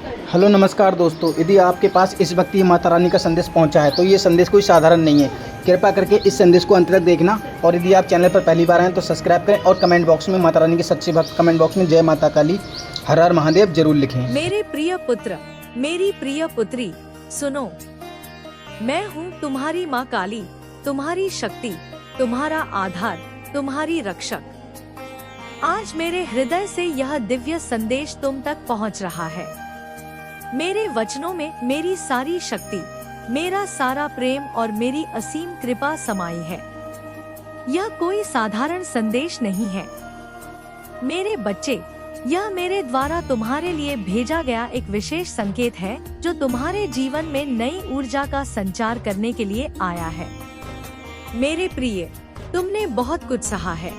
Hello नमस्कार दोस्तों, यदि आपके पास इस वक्त ये माता रानी का संदेश पहुंचा है तो ये संदेश कोई साधारण नहीं है। कृपया करके इस संदेश को अंत तक देखना और यदि आप चैनल पर पहली बार आए तो सब्सक्राइब करें और कमेंट बॉक्स में माता रानी के सच्चे भक्त कमेंट बॉक्स में जय माता काली हर हर महादेव जरूर लिखें। मेरे प्रिय पुत्र, मेरी प्रिय पुत्री, सुनो। मैं हूँ तुम्हारी माँ काली, तुम्हारी शक्ति, तुम्हारा आधार, तुम्हारी रक्षक। आज मेरे हृदय से यह दिव्य संदेश तुम तक पहुँच रहा है। मेरे वचनों में मेरी सारी शक्ति, मेरा सारा प्रेम और मेरी असीम कृपा समाई है। यह कोई साधारण संदेश नहीं है। मेरे बच्चे, यह मेरे द्वारा तुम्हारे लिए भेजा गया एक विशेष संकेत है जो तुम्हारे जीवन में नई ऊर्जा का संचार करने के लिए आया है। मेरे प्रिय, तुमने बहुत कुछ सहा है।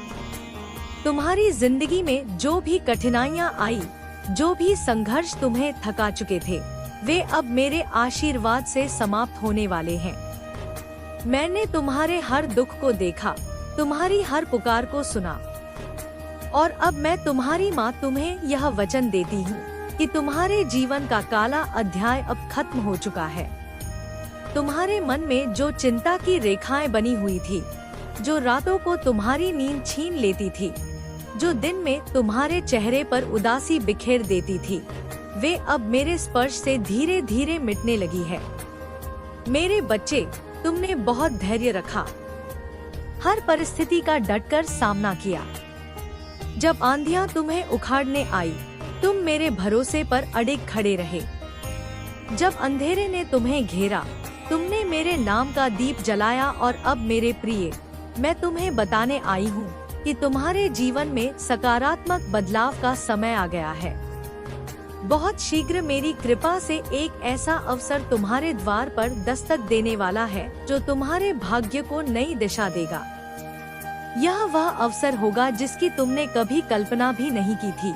तुम्हारी जिंदगी में जो भी कठिनाइयाँ आई, जो भी संघर्ष तुम्हें थका चुके थे, वे अब मेरे आशीर्वाद से समाप्त होने वाले हैं। मैंने तुम्हारे हर दुख को देखा, तुम्हारी हर पुकार को सुना और अब मैं तुम्हारी माँ तुम्हें यह वचन देती हूँ कि तुम्हारे जीवन का काला अध्याय अब खत्म हो चुका है। तुम्हारे मन में जो चिंता की रेखाएं बनी हुई थी, जो रातों को तुम्हारी नींद छीन लेती थी, जो दिन में तुम्हारे चेहरे पर उदासी बिखेर देती थी, वे अब मेरे स्पर्श से धीरे धीरे मिटने लगी है। मेरे बच्चे, तुमने बहुत धैर्य रखा, हर परिस्थिति का डटकर सामना किया। जब आंधियां तुम्हें उखाड़ने आई, तुम मेरे भरोसे पर अडिग खड़े रहे। जब अंधेरे ने तुम्हें घेरा, तुमने मेरे नाम का दीप जलाया और अब मेरे प्रिय, मैं तुम्हें बताने आई हूँ कि तुम्हारे जीवन में सकारात्मक बदलाव का समय आ गया है। बहुत शीघ्र मेरी कृपा से एक ऐसा अवसर तुम्हारे द्वार पर दस्तक देने वाला है जो तुम्हारे भाग्य को नई दिशा देगा। यह वह अवसर होगा जिसकी तुमने कभी कल्पना भी नहीं की थी,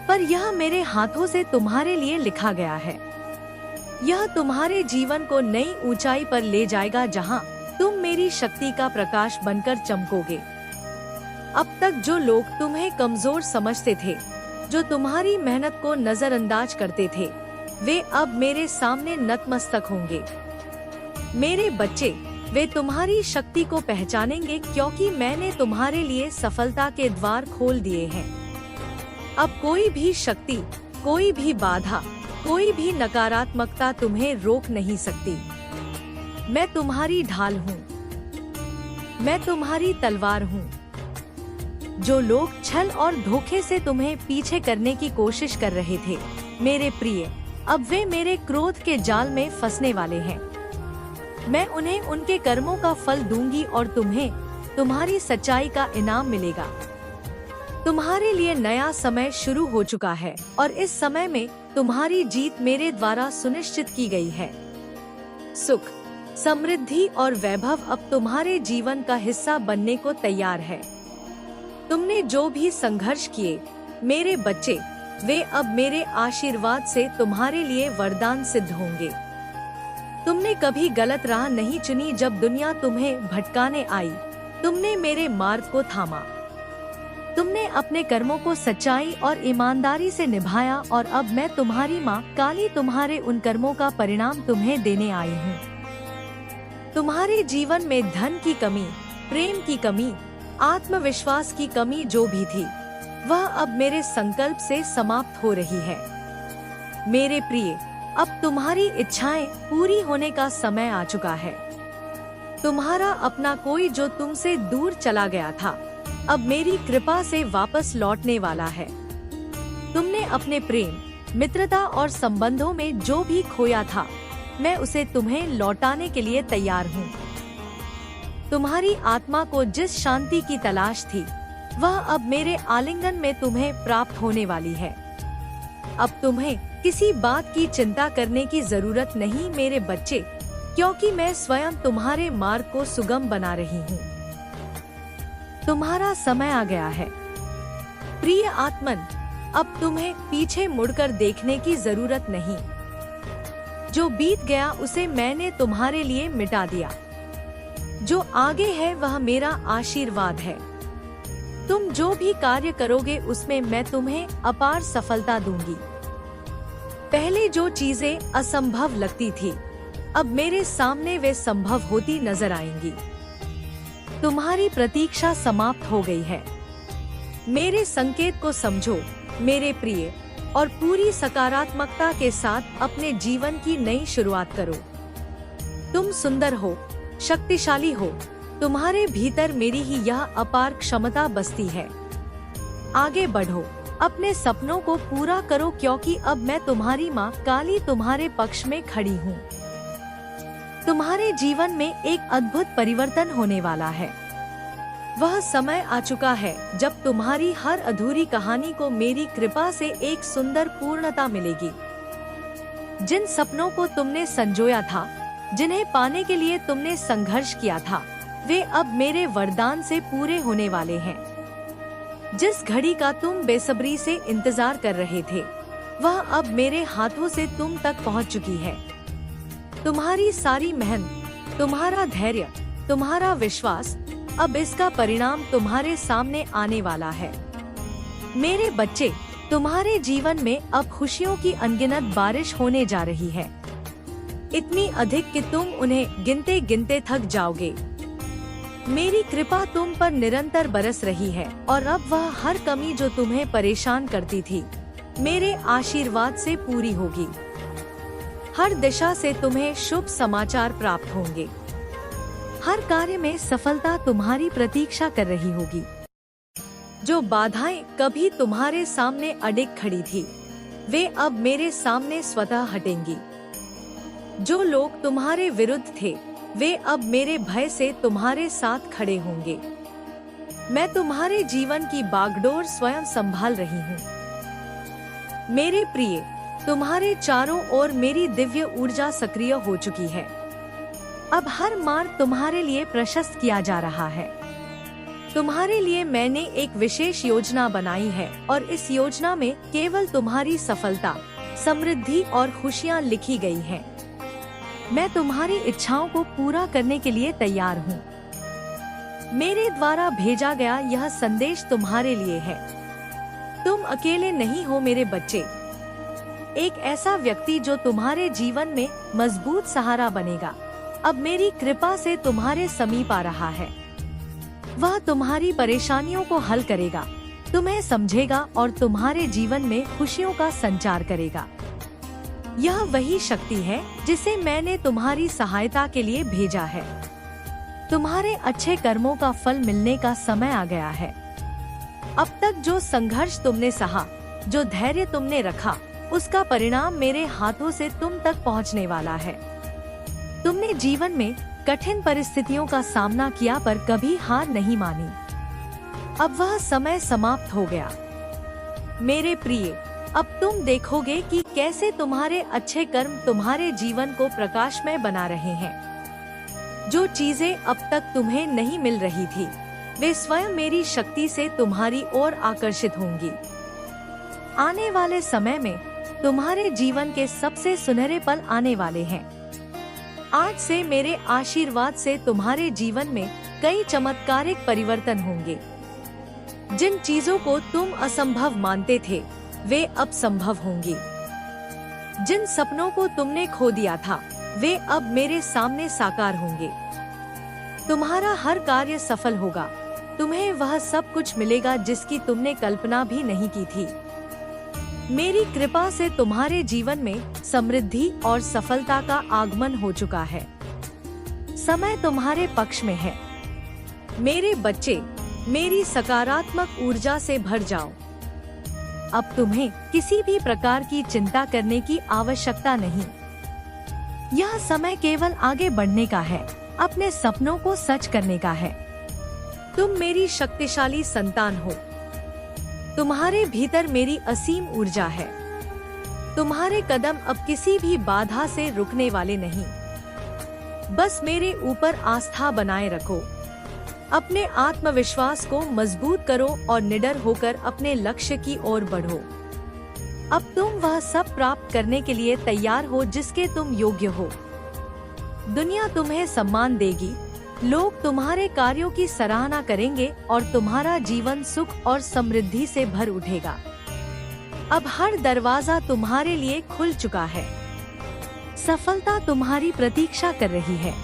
पर यह मेरे हाथों से तुम्हारे लिए लिखा गया है। यह तुम्हारे जीवन को नई ऊंचाई पर ले जाएगा जहां तुम मेरी शक्ति का प्रकाश बनकर चमकोगे। अब तक जो लोग तुम्हें कमजोर समझते थे, जो तुम्हारी मेहनत को नजरअंदाज करते थे, वे अब मेरे सामने नतमस्तक होंगे। मेरे बच्चे, वे तुम्हारी शक्ति को पहचानेंगे क्योंकि मैंने तुम्हारे लिए सफलता के द्वार खोल दिए हैं। अब कोई भी शक्ति, कोई भी बाधा, कोई भी नकारात्मकता तुम्हें रोक नहीं सकती। मैं तुम्हारी ढाल हूँ, मैं तुम्हारी तलवार हूँ। जो लोग छल और धोखे से तुम्हें पीछे करने की कोशिश कर रहे थे, मेरे प्रिय, अब वे मेरे क्रोध के जाल में फंसने वाले हैं। मैं उन्हें उनके कर्मों का फल दूंगी और तुम्हें तुम्हारी सच्चाई का इनाम मिलेगा। तुम्हारे लिए नया समय शुरू हो चुका है और इस समय में तुम्हारी जीत मेरे द्वारा सुनिश्चित की गई है। सुख, समृद्धि और वैभव अब तुम्हारे जीवन का हिस्सा बनने को तैयार है। तुमने जो भी संघर्ष किए, मेरे बच्चे, वे अब मेरे आशीर्वाद से तुम्हारे लिए वरदान सिद्ध होंगे। तुमने कभी गलत राह नहीं चुनी। जब दुनिया तुम्हें भटकाने आई, तुमने मेरे मार्ग को थामा। तुमने अपने कर्मों को सच्चाई और ईमानदारी से निभाया और अब मैं तुम्हारी माँ काली तुम्हारे उन कर्मों का परिणाम तुम्हें देने आई हूँ। तुम्हारे जीवन में धन की कमी, प्रेम की कमी, आत्मविश्वास की कमी जो भी थी, वह अब मेरे संकल्प से समाप्त हो रही है। मेरे प्रिय, अब तुम्हारी इच्छाएं पूरी होने का समय आ चुका है। तुम्हारा अपना कोई जो तुमसे दूर चला गया था, अब मेरी कृपा से वापस लौटने वाला है। तुमने अपने प्रेम, मित्रता और संबंधों में जो भी खोया था, मैं उसे तुम्हें लौटाने के लिए तैयार हूँ। तुम्हारी आत्मा को जिस शांति की तलाश थी, वह अब मेरे आलिंगन में तुम्हें प्राप्त होने वाली है। अब तुम्हें किसी बात की चिंता करने की जरूरत नहीं मेरे बच्चे, क्योंकि मैं स्वयं तुम्हारे मार्ग को सुगम बना रही हूँ। तुम्हारा समय आ गया है। प्रिय आत्मन, अब तुम्हें पीछे मुड़कर देखने की जरूरत नहीं। जो बीत गया उसे मैंने तुम्हारे लिए मिटा दिया। जो आगे है वह मेरा आशीर्वाद है। तुम जो भी कार्य करोगे उसमें मैं तुम्हें अपार सफलता दूंगी। पहले जो चीजें असंभव लगती थी, अब मेरे सामने वे संभव होती नजर आएंगी। तुम्हारी प्रतीक्षा समाप्त हो गई है। मेरे संकेत को समझो मेरे प्रिय, और पूरी सकारात्मकता के साथ अपने जीवन की नई शुरुआत करो। तुम सुंदर हो, शक्तिशाली हो, तुम्हारे भीतर मेरी ही यह अपार क्षमता बसती है। आगे बढ़ो, अपने सपनों को पूरा करो, क्योंकि अब मैं तुम्हारी माँ काली तुम्हारे पक्ष में खड़ी हूँ। तुम्हारे जीवन में एक अद्भुत परिवर्तन होने वाला है। वह समय आ चुका है जब तुम्हारी हर अधूरी कहानी को मेरी कृपा से एक सुंदर पूर्णता मिलेगी। जिन सपनों को तुमने संजोया था, जिन्हें पाने के लिए तुमने संघर्ष किया था, वे अब मेरे वरदान से पूरे होने वाले हैं। जिस घड़ी का तुम बेसब्री से इंतजार कर रहे थे, वह अब मेरे हाथों से तुम तक पहुंच चुकी है। तुम्हारी सारी मेहनत, तुम्हारा धैर्य, तुम्हारा विश्वास, अब इसका परिणाम तुम्हारे सामने आने वाला है। मेरे बच्चे, तुम्हारे जीवन में अब खुशियों की अनगिनत बारिश होने जा रही है। इतनी अधिक कि तुम उन्हें गिनते गिनते थक जाओगे। मेरी कृपा तुम पर निरंतर बरस रही है, और अब वह हर कमी जो तुम्हें परेशान करती थी, मेरे आशीर्वाद से पूरी होगी। हर दिशा से तुम्हें शुभ समाचार प्राप्त होंगे। हर कार्य में सफलता तुम्हारी प्रतीक्षा कर रही होगी। जो बाधाएं कभी तुम्हारे सामने अडिग खड़ी थी, वे अब मेरे सामने स्वतः हटेंगी। जो लोग तुम्हारे विरुद्ध थे, वे अब मेरे भय से तुम्हारे साथ खड़े होंगे। मैं तुम्हारे जीवन की बागडोर स्वयं संभाल रही हूँ। मेरे प्रिय, तुम्हारे चारों ओर मेरी दिव्य ऊर्जा सक्रिय हो चुकी है। अब हर मार्ग तुम्हारे लिए प्रशस्त किया जा रहा है। तुम्हारे लिए मैंने एक विशेष योजना बनाई है, और इस योजना में केवल तुम्हारी सफलता, समृद्धि और खुशियाँ लिखी गई हैं। मैं तुम्हारी इच्छाओं को पूरा करने के लिए तैयार हूँ। मेरे द्वारा भेजा गया यह संदेश तुम्हारे लिए है। तुम अकेले नहीं हो मेरे बच्चे। एक ऐसा व्यक्ति जो तुम्हारे जीवन में मजबूत सहारा बनेगा, अब मेरी कृपा से तुम्हारे समीप आ रहा है। वह तुम्हारी परेशानियों को हल करेगा, तुम्हें समझेगा और तुम्हारे जीवन में खुशियों का संचार करेगा। यह वही शक्ति है जिसे मैंने तुम्हारी सहायता के लिए भेजा है। तुम्हारे अच्छे कर्मों का फल मिलने का समय आ गया है। अब तक जो संघर्ष तुमने सहा, जो धैर्य तुमने रखा, उसका परिणाम मेरे हाथों से तुम तक पहुंचने वाला है। तुमने जीवन में कठिन परिस्थितियों का सामना किया, पर कभी हार नहीं मानी। अब वह समय समाप्त हो गया। मेरे प्रिय, अब तुम देखोगे कि कैसे तुम्हारे अच्छे कर्म तुम्हारे जीवन को प्रकाशमय बना रहे हैं। जो चीजें अब तक तुम्हें नहीं मिल रही थी, वे स्वयं मेरी शक्ति से तुम्हारी ओर आकर्षित होंगी। आने वाले समय में तुम्हारे जीवन के सबसे सुनहरे पल आने वाले हैं। आज से मेरे आशीर्वाद से तुम्हारे जीवन में कई चमत्कारिक परिवर्तन होंगे। जिन चीजों को तुम असंभव मानते थे, वे अब संभव होंगी। जिन सपनों को तुमने खो दिया था, वे अब मेरे सामने साकार होंगे। तुम्हारा हर कार्य सफल होगा। तुम्हें वह सब कुछ मिलेगा जिसकी तुमने कल्पना भी नहीं की थी। मेरी कृपा से तुम्हारे जीवन में समृद्धि और सफलता का आगमन हो चुका है। समय तुम्हारे पक्ष में है। मेरे बच्चे, मेरी सकारात्मक ऊर्जा से भर जाओ। अब तुम्हें किसी भी प्रकार की चिंता करने की आवश्यकता नहीं। यह समय केवल आगे बढ़ने का है, अपने सपनों को सच करने का है। तुम मेरी शक्तिशाली संतान हो। तुम्हारे भीतर मेरी असीम ऊर्जा है। तुम्हारे कदम अब किसी भी बाधा से रुकने वाले नहीं। बस मेरे ऊपर आस्था बनाए रखो। अपने आत्मविश्वास को मजबूत करो और निडर होकर अपने लक्ष्य की ओर बढ़ो। अब तुम वह सब प्राप्त करने के लिए तैयार हो जिसके तुम योग्य हो। दुनिया तुम्हें सम्मान देगी, लोग तुम्हारे कार्यों की सराहना करेंगे और तुम्हारा जीवन सुख और समृद्धि से भर उठेगा। अब हर दरवाजा तुम्हारे लिए खुल चुका है। सफलता तुम्हारी प्रतीक्षा कर रही है।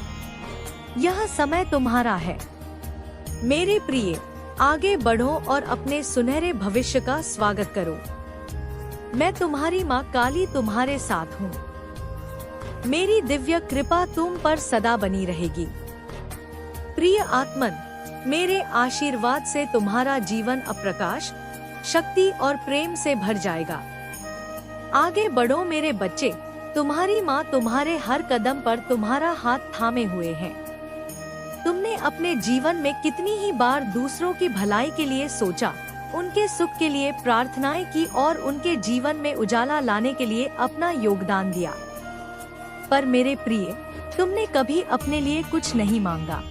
यह समय तुम्हारा है। मेरे प्रिय, आगे बढ़ो और अपने सुनहरे भविष्य का स्वागत करो। मैं तुम्हारी माँ काली तुम्हारे साथ हूँ। मेरी दिव्य कृपा तुम पर सदा बनी रहेगी। प्रिय आत्मन, मेरे आशीर्वाद से तुम्हारा जीवन अप्रकाश, शक्ति और प्रेम से भर जाएगा। आगे बढ़ो मेरे बच्चे, तुम्हारी माँ तुम्हारे हर कदम पर तुम्हारा हाथ थामे हुए है। तुमने अपने जीवन में कितनी ही बार दूसरों की भलाई के लिए सोचा, उनके सुख के लिए प्रार्थनाएं की और उनके जीवन में उजाला लाने के लिए अपना योगदान दिया। पर मेरे प्रिय, तुमने कभी अपने लिए कुछ नहीं मांगा।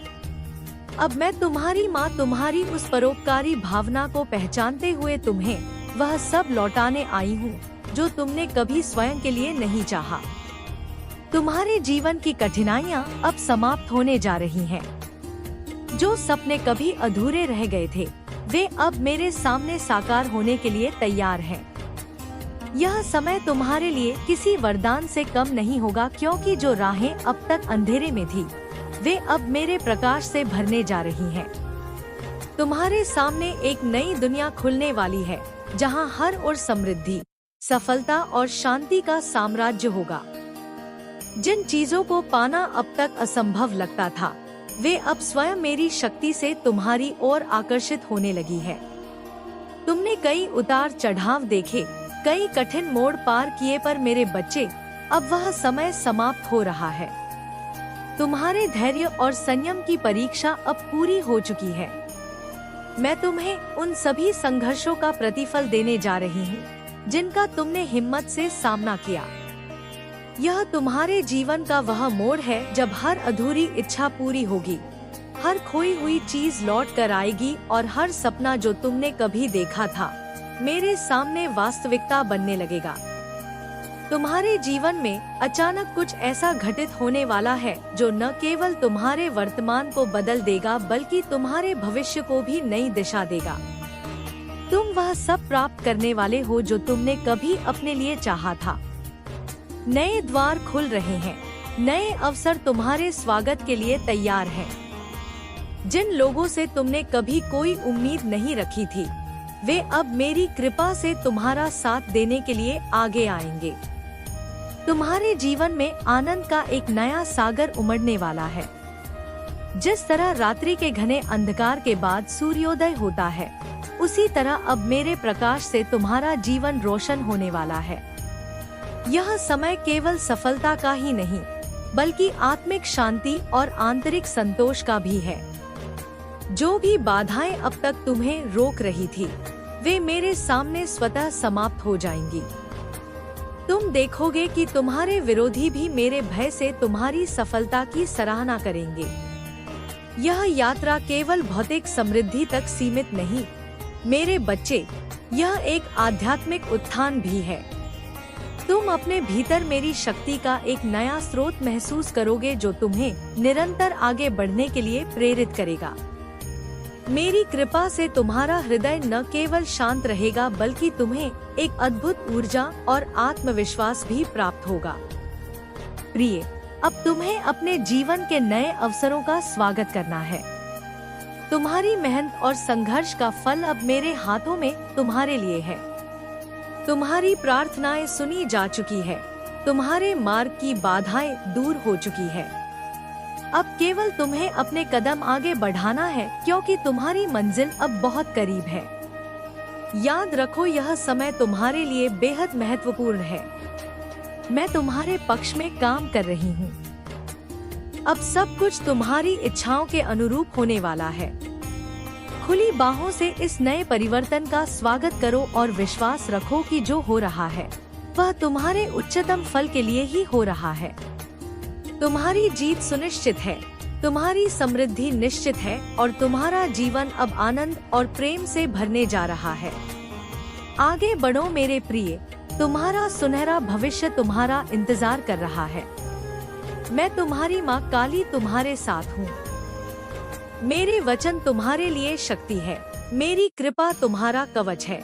अब मैं तुम्हारी माँ तुम्हारी उस परोपकारी भावना को पहचानते हुए तुम्हें वह सब लौटाने आई हूँ जो तुमने कभी स्वयं के लिए नहीं चाहा। तुम्हारे जीवन की कठिनाइयाँ अब समाप्त होने जा रही हैं। जो सपने कभी अधूरे रह गए थे, वे अब मेरे सामने साकार होने के लिए तैयार हैं। यह समय तुम्हारे लिए किसी वरदान से कम नहीं होगा, क्योंकि जो राहें अब तक अंधेरे में थी, वे अब मेरे प्रकाश से भरने जा रही हैं। तुम्हारे सामने एक नई दुनिया खुलने वाली है, जहां हर ओर समृद्धि, सफलता और शांति का साम्राज्य होगा। जिन चीजों को पाना अब तक असंभव लगता था, वे अब स्वयं मेरी शक्ति से तुम्हारी ओर आकर्षित होने लगी है। तुमने कई उतार चढ़ाव देखे, कई कठिन मोड़ पार किए, पर मेरे बच्चे, अब वह समय समाप्त हो रहा है। तुम्हारे धैर्य और संयम की परीक्षा अब पूरी हो चुकी है। मैं तुम्हें उन सभी संघर्षों का प्रतिफल देने जा रही हूँ, जिनका तुमने हिम्मत से सामना किया। यह तुम्हारे जीवन का वह मोड़ है जब हर अधूरी इच्छा पूरी होगी, हर खोई हुई चीज लौट कर आएगी और हर सपना जो तुमने कभी देखा था, मेरे सामने वास्तविकता बनने लगेगा। तुम्हारे जीवन में अचानक कुछ ऐसा घटित होने वाला है जो न केवल तुम्हारे वर्तमान को बदल देगा, बल्कि तुम्हारे भविष्य को भी नई दिशा देगा। तुम वह सब प्राप्त करने वाले हो जो तुमने कभी अपने लिए चाहा था। नए द्वार खुल रहे हैं, नए अवसर तुम्हारे स्वागत के लिए तैयार हैं। जिन लोगों से तुमने कभी कोई उम्मीद नहीं रखी थी, वे अब मेरी कृपा से तुम्हारा साथ देने के लिए आगे आएंगे। तुम्हारे जीवन में आनंद का एक नया सागर उमड़ने वाला है। जिस तरह रात्रि के घने अंधकार के बाद सूर्योदय होता है, उसी तरह अब मेरे प्रकाश से तुम्हारा जीवन रोशन होने वाला है। यह समय केवल सफलता का ही नहीं, बल्कि आत्मिक शांति और आंतरिक संतोष का भी है। जो भी बाधाएं अब तक तुम्हें रोक रही थी, वे मेरे सामने स्वतः समाप्त हो जाएंगी। तुम देखोगे कि तुम्हारे विरोधी भी मेरे भय से तुम्हारी सफलता की सराहना करेंगे। यह यात्रा केवल भौतिक समृद्धि तक सीमित नहीं, मेरे बच्चे, यह एक आध्यात्मिक उत्थान भी है। तुम अपने भीतर मेरी शक्ति का एक नया स्रोत महसूस करोगे जो तुम्हें निरंतर आगे बढ़ने के लिए प्रेरित करेगा। मेरी कृपा से तुम्हारा हृदय न केवल शांत रहेगा, बल्कि तुम्हें एक अद्भुत ऊर्जा और आत्मविश्वास भी प्राप्त होगा। प्रिय, अब तुम्हें अपने जीवन के नए अवसरों का स्वागत करना है। तुम्हारी मेहनत और संघर्ष का फल अब मेरे हाथों में तुम्हारे लिए है। तुम्हारी प्रार्थनाएं सुनी जा चुकी है, तुम्हारे मार्ग की बाधाएं दूर हो चुकी है। अब केवल तुम्हें अपने कदम आगे बढ़ाना है, क्योंकि तुम्हारी मंजिल अब बहुत करीब है। याद रखो, यह समय तुम्हारे लिए बेहद महत्वपूर्ण है। मैं तुम्हारे पक्ष में काम कर रही हूँ। अब सब कुछ तुम्हारी इच्छाओं के अनुरूप होने वाला है। खुली बाहों से इस नए परिवर्तन का स्वागत करो और विश्वास रखो कि जो हो रहा है, वह तुम्हारे उच्चतम फल के लिए ही हो रहा है। तुम्हारी जीत सुनिश्चित है, तुम्हारी समृद्धि निश्चित है और तुम्हारा जीवन अब आनंद और प्रेम से भरने जा रहा है। आगे बढ़ो मेरे प्रिय, तुम्हारा सुनहरा भविष्य तुम्हारा इंतजार कर रहा है। मैं तुम्हारी माँ काली तुम्हारे साथ हूँ। मेरे वचन तुम्हारे लिए शक्ति है, मेरी कृपा तुम्हारा कवच है।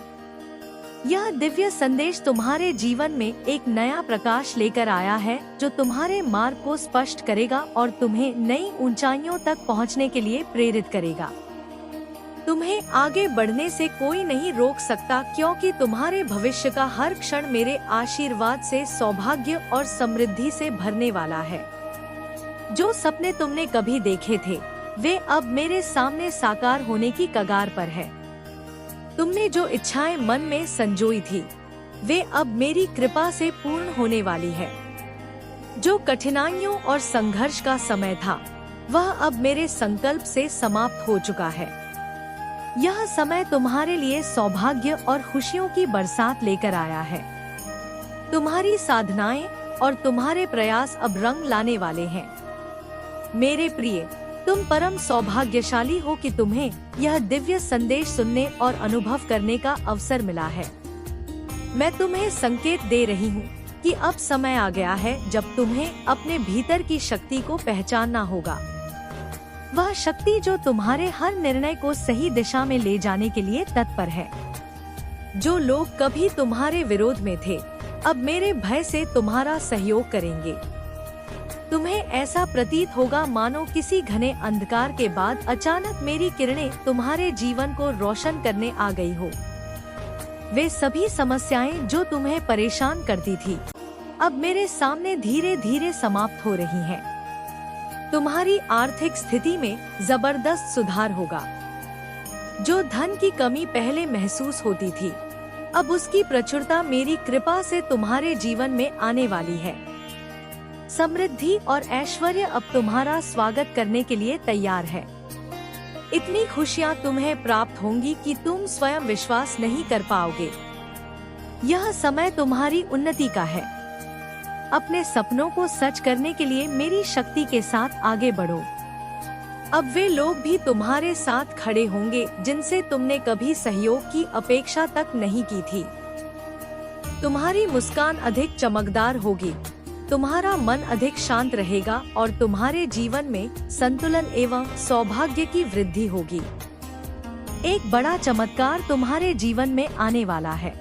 यह दिव्य संदेश तुम्हारे जीवन में एक नया प्रकाश लेकर आया है, जो तुम्हारे मार्ग को स्पष्ट करेगा और तुम्हें नई ऊंचाइयों तक पहुंचने के लिए प्रेरित करेगा। तुम्हें आगे बढ़ने से कोई नहीं रोक सकता, क्योंकि तुम्हारे भविष्य का हर क्षण मेरे आशीर्वाद से सौभाग्य और समृद्धि से भरने वाला है। जो सपने तुमने कभी देखे थे, वे अब मेरे सामने साकार होने की कगार पर है। तुमने जो इच्छाएं मन में संजोई थी, वे अब मेरी कृपा से पूर्ण होने वाली है। जो कठिनाइयों और संघर्ष का समय था, वह अब मेरे संकल्प से समाप्त हो चुका है। यह समय तुम्हारे लिए सौभाग्य और खुशियों की बरसात लेकर आया है। तुम्हारी साधनाएं और तुम्हारे प्रयास अब रंग लाने वाले हैं। मेरे प्रिय, तुम परम सौभाग्यशाली हो कि तुम्हें यह दिव्य संदेश सुनने और अनुभव करने का अवसर मिला है। मैं तुम्हें संकेत दे रही हूँ कि अब समय आ गया है जब तुम्हें अपने भीतर की शक्ति को पहचानना होगा। वह शक्ति जो तुम्हारे हर निर्णय को सही दिशा में ले जाने के लिए तत्पर है। जो लोग कभी तुम्हारे विरोध में थे, अब मेरे भय से तुम्हारा सहयोग करेंगे। तुम्हें ऐसा प्रतीत होगा मानो किसी घने अंधकार के बाद अचानक मेरी किरणें तुम्हारे जीवन को रोशन करने आ गई हो। वे सभी समस्याएं जो तुम्हें परेशान करती थी, अब मेरे सामने धीरे धीरे समाप्त हो रही हैं। तुम्हारी आर्थिक स्थिति में जबरदस्त सुधार होगा। जो धन की कमी पहले महसूस होती थी, अब उसकी प्रचुरता मेरी कृपा से तुम्हारे जीवन में आने वाली है। समृद्धि और ऐश्वर्य अब तुम्हारा स्वागत करने के लिए तैयार है। इतनी खुशियाँ तुम्हें प्राप्त होंगी कि तुम स्वयं विश्वास नहीं कर पाओगे। यह समय तुम्हारी उन्नति का है। अपने सपनों को सच करने के लिए मेरी शक्ति के साथ आगे बढ़ो। अब वे लोग भी तुम्हारे साथ खड़े होंगे जिनसे तुमने कभी सहयोग की अपेक्षा तक नहीं की थी। तुम्हारी मुस्कान अधिक चमकदार होगी, तुम्हारा मन अधिक शांत रहेगा और तुम्हारे जीवन में संतुलन एवं सौभाग्य की वृद्धि होगी। एक बड़ा चमत्कार तुम्हारे जीवन में आने वाला है।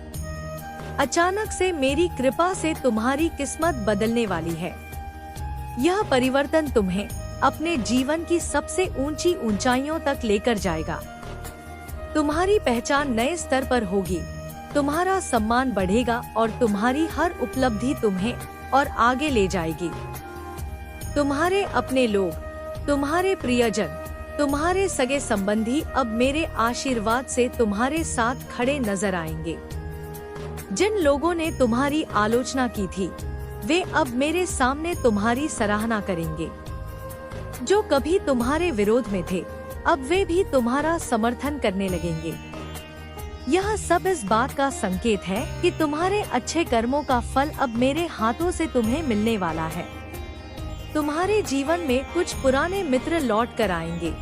अचानक से मेरी कृपा से तुम्हारी किस्मत बदलने वाली है। यह परिवर्तन तुम्हें अपने जीवन की सबसे ऊंची ऊंचाइयों तक लेकर जाएगा। तुम्हारी पहचान नए स्तर पर होगी, तुम्हारा सम्मान बढ़ेगा और तुम्हारी हर उपलब्धि तुम्हें और आगे ले जाएगी। तुम्हारे अपने लोग, तुम्हारे प्रियजन, तुम्हारे सगे संबंधी अब मेरे आशीर्वाद से तुम्हारे साथ खड़े नजर आएंगे। जिन लोगों ने तुम्हारी आलोचना की थी, वे अब मेरे सामने तुम्हारी सराहना करेंगे। जो कभी तुम्हारे विरोध में थे, अब वे भी तुम्हारा समर्थन करने लगेंगे। यह सब इस बात का संकेत है कि तुम्हारे अच्छे कर्मों का फल अब मेरे हाथों से तुम्हें मिलने वाला है। तुम्हारे जीवन में कुछ पुराने मित्र लौट कर आएंगे।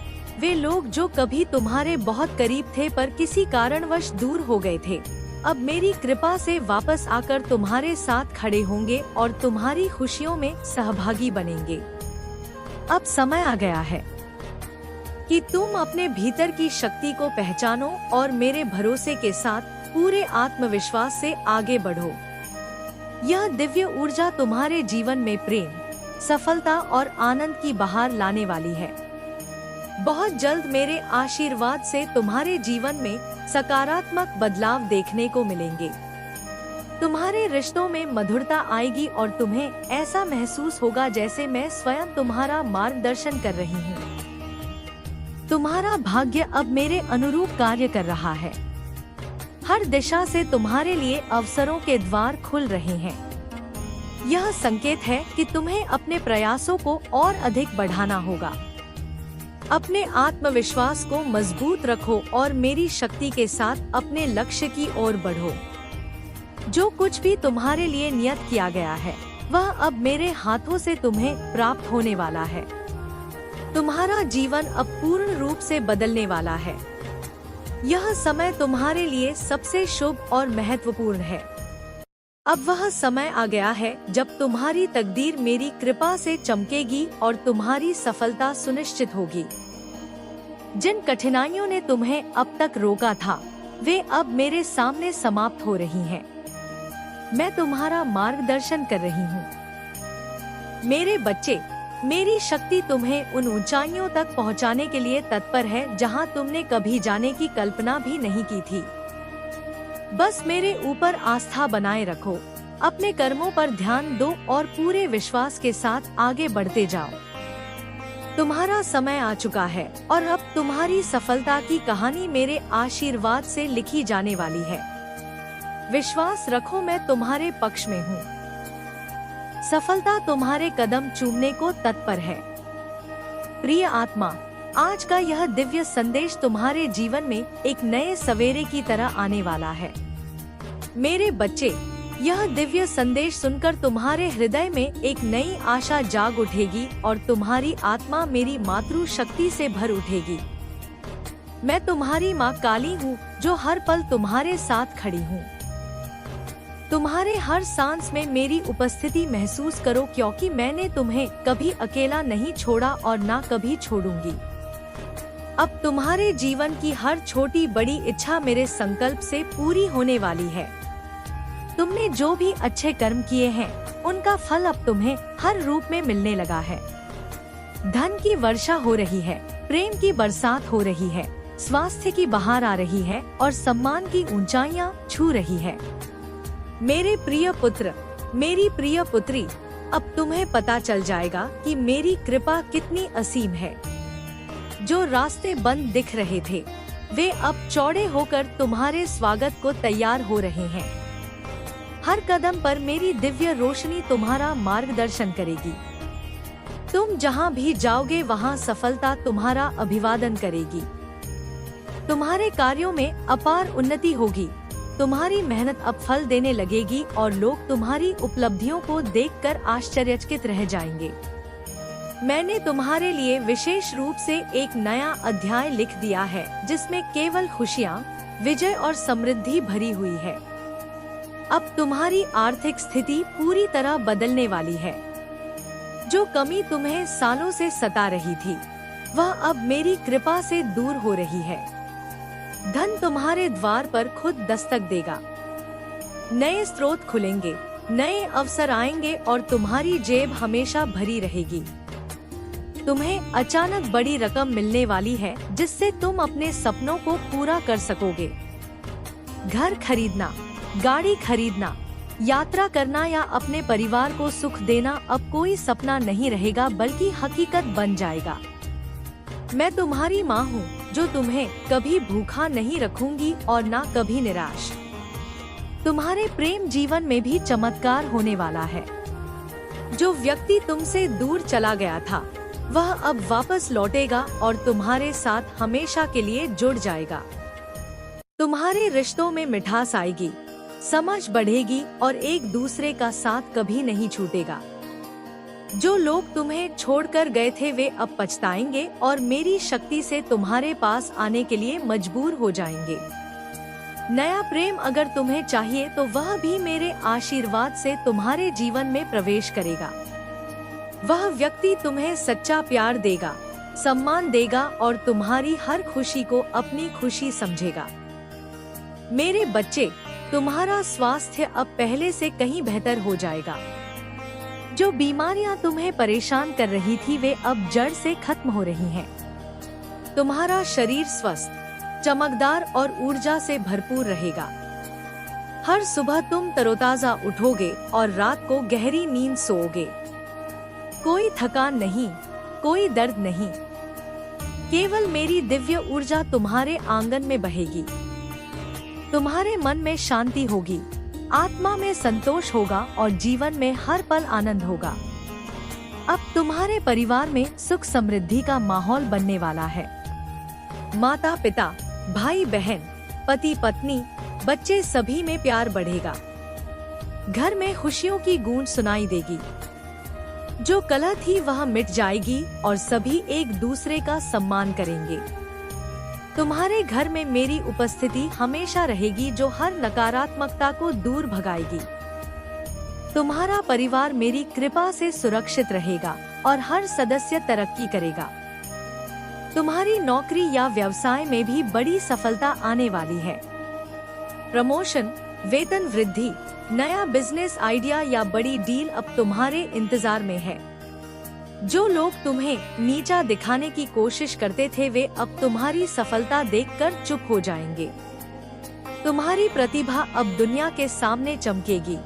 वे लोग जो कभी तुम्हारे बहुत करीब थे पर किसी कारणवश दूर हो गए थे, अब मेरी कृपा से वापस आकर तुम्हारे साथ खड़े होंगे और तुम्हारी खुशियों में सहभागी बनेंगे। अब समय आ गया है कि तुम अपने भीतर की शक्ति को पहचानो और मेरे भरोसे के साथ पूरे आत्मविश्वास से आगे बढ़ो। यह दिव्य ऊर्जा तुम्हारे जीवन में प्रेम, सफलता और आनंद की बहार लाने वाली है। बहुत जल्द मेरे आशीर्वाद से तुम्हारे जीवन में सकारात्मक बदलाव देखने को मिलेंगे। तुम्हारे रिश्तों में मधुरता आएगी और तुम्हें ऐसा महसूस होगा जैसे मैं स्वयं तुम्हारा मार्गदर्शन कर रही हूँ। तुम्हारा भाग्य अब मेरे अनुरूप कार्य कर रहा है। हर दिशा से तुम्हारे लिए अवसरों के द्वार खुल रहे हैं। यह संकेत है कि तुम्हें अपने प्रयासों को और अधिक बढ़ाना होगा। अपने आत्मविश्वास को मजबूत रखो और मेरी शक्ति के साथ अपने लक्ष्य की ओर बढ़ो। जो कुछ भी तुम्हारे लिए नियत किया गया है, वह अब मेरे हाथों से तुम्हें प्राप्त होने वाला है। तुम्हारा जीवन अब पूर्ण रूप से बदलने वाला है। यह समय तुम्हारे लिए सबसे शुभ और महत्वपूर्ण है। अब वह समय आ गया है जब तुम्हारी तकदीर मेरी कृपा से चमकेगी और तुम्हारी सफलता सुनिश्चित होगी। जिन कठिनाइयों ने तुम्हें अब तक रोका था, वे अब मेरे सामने समाप्त हो रही हैं। मैं तुम्हारा मार्गदर्शन कर रही हूँ। मेरे बच्चे, मेरी शक्ति तुम्हें उन ऊंचाइयों तक पहुँचाने के लिए तत्पर है जहाँ तुमने कभी जाने की कल्पना भी नहीं की थी। बस मेरे ऊपर आस्था बनाए रखो, अपने कर्मों पर ध्यान दो और पूरे विश्वास के साथ आगे बढ़ते जाओ। तुम्हारा समय आ चुका है और अब तुम्हारी सफलता की कहानी मेरे आशीर्वाद से लिखी जाने वाली है। विश्वास रखो, मैं तुम्हारे पक्ष में हूँ। सफलता तुम्हारे कदम चूमने को तत्पर है। प्रिय आत्मा, आज का यह दिव्य संदेश तुम्हारे जीवन में एक नए सवेरे की तरह आने वाला है। मेरे बच्चे, यह दिव्य संदेश सुनकर तुम्हारे हृदय में एक नई आशा जाग उठेगी और तुम्हारी आत्मा मेरी मातृ शक्ति से भर उठेगी। मैं तुम्हारी माँ काली हूँ जो हर पल तुम्हारे साथ खड़ी हूँ। तुम्हारे हर सांस में मेरी उपस्थिति महसूस करो, क्योंकि मैंने तुम्हें कभी अकेला नहीं छोड़ा और ना कभी छोड़ूंगी। अब तुम्हारे जीवन की हर छोटी बड़ी इच्छा मेरे संकल्प से पूरी होने वाली है। तुमने जो भी अच्छे कर्म किए हैं, उनका फल अब तुम्हें हर रूप में मिलने लगा है। धन की वर्षा हो रही है, प्रेम की बरसात हो रही है, स्वास्थ्य की बहार आ रही है और सम्मान की ऊंचाइयां छू रही है। मेरे प्रिय पुत्र, मेरी प्रिय पुत्री, अब तुम्हें पता चल जाएगा कि मेरी कृपा कितनी असीम है। जो रास्ते बंद दिख रहे थे, वे अब चौड़े होकर तुम्हारे स्वागत को तैयार हो रहे हैं। हर कदम पर मेरी दिव्य रोशनी तुम्हारा मार्गदर्शन करेगी। तुम जहाँ भी जाओगे वहाँ सफलता तुम्हारा अभिवादन करेगी। तुम्हारे कार्यों में अपार उन्नति होगी। तुम्हारी मेहनत अब फल देने लगेगी और लोग तुम्हारी उपलब्धियों को देखकर आश्चर्यचकित रह जाएंगे। मैंने तुम्हारे लिए विशेष रूप से एक नया अध्याय लिख दिया है, जिसमें केवल खुशियाँ, विजय और समृद्धि भरी हुई है। अब तुम्हारी आर्थिक स्थिति पूरी तरह बदलने वाली है। जो कमी तुम्हें सालों से सता रही थी, वह अब मेरी कृपा से दूर हो रही है। धन तुम्हारे द्वार पर खुद दस्तक देगा। नए स्रोत खुलेंगे, नए अवसर आएंगे और तुम्हारी जेब हमेशा भरी रहेगी। तुम्हें अचानक बड़ी रकम मिलने वाली है, जिससे तुम अपने सपनों को पूरा कर सकोगे। घर खरीदना, गाड़ी खरीदना, यात्रा करना या अपने परिवार को सुख देना अब कोई सपना नहीं रहेगा, बल्कि हकीकत बन जाएगा। मैं तुम्हारी माँ हूँ जो तुम्हें कभी भूखा नहीं रखूंगी और ना कभी निराश। तुम्हारे प्रेम जीवन में भी चमत्कार होने वाला है। जो व्यक्ति तुमसे दूर चला गया था, वह अब वापस लौटेगा और तुम्हारे साथ हमेशा के लिए जुड़ जाएगा। तुम्हारे रिश्तों में मिठास आएगी, समझ बढ़ेगी और एक दूसरे का साथ कभी नहीं छूटेगा। जो लोग तुम्हें छोड़कर गए थे, वे अब पछताएंगे और मेरी शक्ति से तुम्हारे पास आने के लिए मजबूर हो जाएंगे। नया प्रेम अगर तुम्हें चाहिए तो वह भी मेरे आशीर्वाद से तुम्हारे जीवन में प्रवेश करेगा। वह व्यक्ति तुम्हें सच्चा प्यार देगा, सम्मान देगा और तुम्हारी हर खुशी को अपनी खुशी समझेगा। मेरे बच्चे, तुम्हारा स्वास्थ्य अब पहले से कहीं बेहतर हो जाएगा। जो बीमारियां तुम्हें परेशान कर रही थी, वे अब जड़ से खत्म हो रही हैं। तुम्हारा शरीर स्वस्थ, चमकदार और ऊर्जा से भरपूर रहेगा। हर सुबह तुम तरोताजा उठोगे और रात को गहरी नींद सोओगे। कोई थकान नहीं, कोई दर्द नहीं, केवल मेरी दिव्य ऊर्जा तुम्हारे आंगन में बहेगी। तुम्हारे मन में शांति होगी, आत्मा में संतोष होगा और जीवन में हर पल आनंद होगा। अब तुम्हारे परिवार में सुख समृद्धि का माहौल बनने वाला है। माता पिता, भाई बहन, पति पत्नी, बच्चे सभी में प्यार बढ़ेगा। घर में खुशियों की गूंज सुनाई देगी। जो कलह थी वह मिट जाएगी और सभी एक दूसरे का सम्मान करेंगे। तुम्हारे घर में मेरी उपस्थिति हमेशा रहेगी, जो हर नकारात्मकता को दूर भगाएगी। तुम्हारा परिवार मेरी कृपा से सुरक्षित रहेगा और हर सदस्य तरक्की करेगा। तुम्हारी नौकरी या व्यवसाय में भी बड़ी सफलता आने वाली है। प्रमोशन, वेतन वृद्धि, नया बिजनेस आइडिया या बड़ी डील अब तुम्हारे इंतजार में है। जो लोग तुम्हें नीचा दिखाने की कोशिश करते थे वे अब तुम्हारी सफलता देखकर चुप हो जाएंगे। तुम्हारी प्रतिभा अब दुनिया के सामने चमकेगी।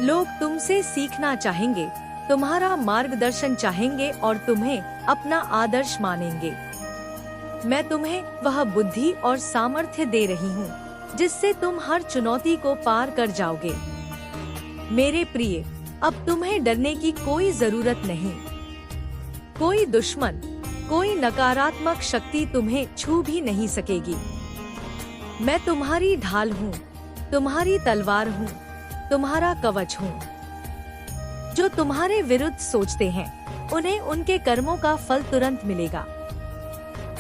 लोग तुमसे सीखना चाहेंगे, तुम्हारा मार्गदर्शन चाहेंगे और तुम्हें अपना आदर्श मानेंगे। मैं तुम्हें वह बुद्धि और सामर्थ्य दे रही हूँ जिससे तुम हर चुनौती को पार कर जाओगे। मेरे प्रिय, अब तुम्हें डरने की कोई जरूरत नहीं। कोई दुश्मन, कोई नकारात्मक शक्ति तुम्हें छू भी नहीं सकेगी। मैं तुम्हारी ढाल हूँ, तुम्हारी तलवार हूँ, तुम्हारा कवच हूँ। जो तुम्हारे विरुद्ध सोचते हैं उन्हें उनके कर्मों का फल तुरंत मिलेगा।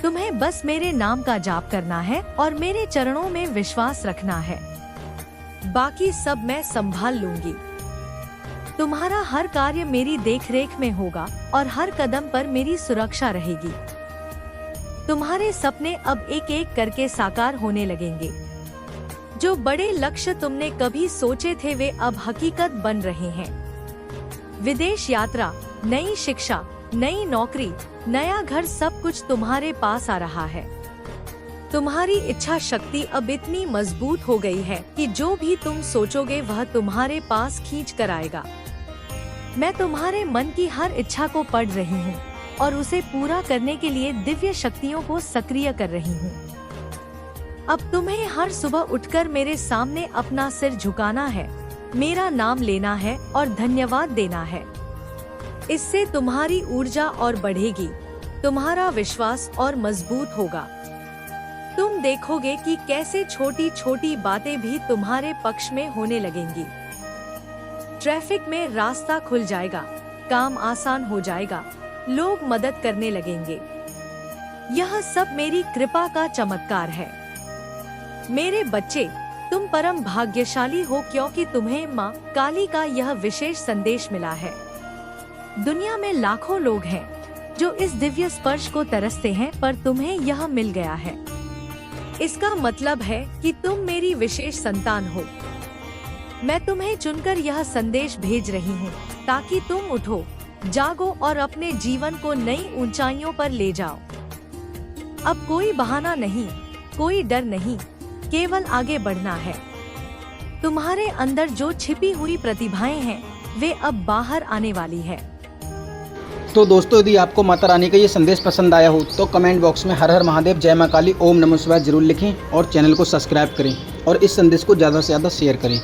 तुम्हें बस मेरे नाम का जाप करना है और मेरे चरणों में विश्वास रखना है। बाकी सब मैं संभाल लूंगी। तुम्हारा हर कार्य मेरी देखरेख में होगा और हर कदम पर मेरी सुरक्षा रहेगी। तुम्हारे सपने अब एक एक करके साकार होने लगेंगे। जो बड़े लक्ष्य तुमने कभी सोचे थे वे अब हकीकत बन रहे हैं। विदेश यात्रा, नई शिक्षा, नई नौकरी, नया घर, सब कुछ तुम्हारे पास आ रहा है। तुम्हारी इच्छा शक्ति अब इतनी मजबूत हो गई है कि जो भी तुम सोचोगे वह तुम्हारे पास खींच कर आएगा। मैं तुम्हारे मन की हर इच्छा को पढ़ रही हूँ और उसे पूरा करने के लिए दिव्य शक्तियों को सक्रिय कर रही हूँ। अब तुम्हें हर सुबह उठकर मेरे सामने अपना सिर झुकाना है, मेरा नाम लेना है और धन्यवाद देना है। इससे तुम्हारी ऊर्जा और बढ़ेगी, तुम्हारा विश्वास और मजबूत होगा। तुम देखोगे कि कैसे छोटी छोटी बातें भी तुम्हारे पक्ष में होने लगेंगी। ट्रैफिक में रास्ता खुल जाएगा, काम आसान हो जाएगा, लोग मदद करने लगेंगे। यह सब मेरी कृपा का चमत्कार है। मेरे बच्चे, तुम परम भाग्यशाली हो क्योंकि तुम्हें माँ काली का यह विशेष संदेश मिला है। दुनिया में लाखों लोग हैं जो इस दिव्य स्पर्श को तरसते हैं, पर तुम्हें यह मिल गया है। इसका मतलब है कि तुम मेरी विशेष संतान हो। मैं तुम्हें चुनकर यह संदेश भेज रही हूँ ताकि तुम उठो, जागो और अपने जीवन को नई ऊंचाइयों पर ले जाओ। अब कोई बहाना नहीं, कोई डर नहीं, केवल आगे बढ़ना है। तुम्हारे अंदर जो छिपी हुई प्रतिभाएं हैं वे अब बाहर आने वाली है। तो दोस्तों, यदि आपको माता रानी का ये संदेश पसंद आया हो तो कमेंट बॉक्स में हर हर महादेव, जय मां काली, ओम नमः शिवाय जरूर लिखें और चैनल को सब्सक्राइब करें और इस संदेश को ज़्यादा से ज़्यादा शेयर करें।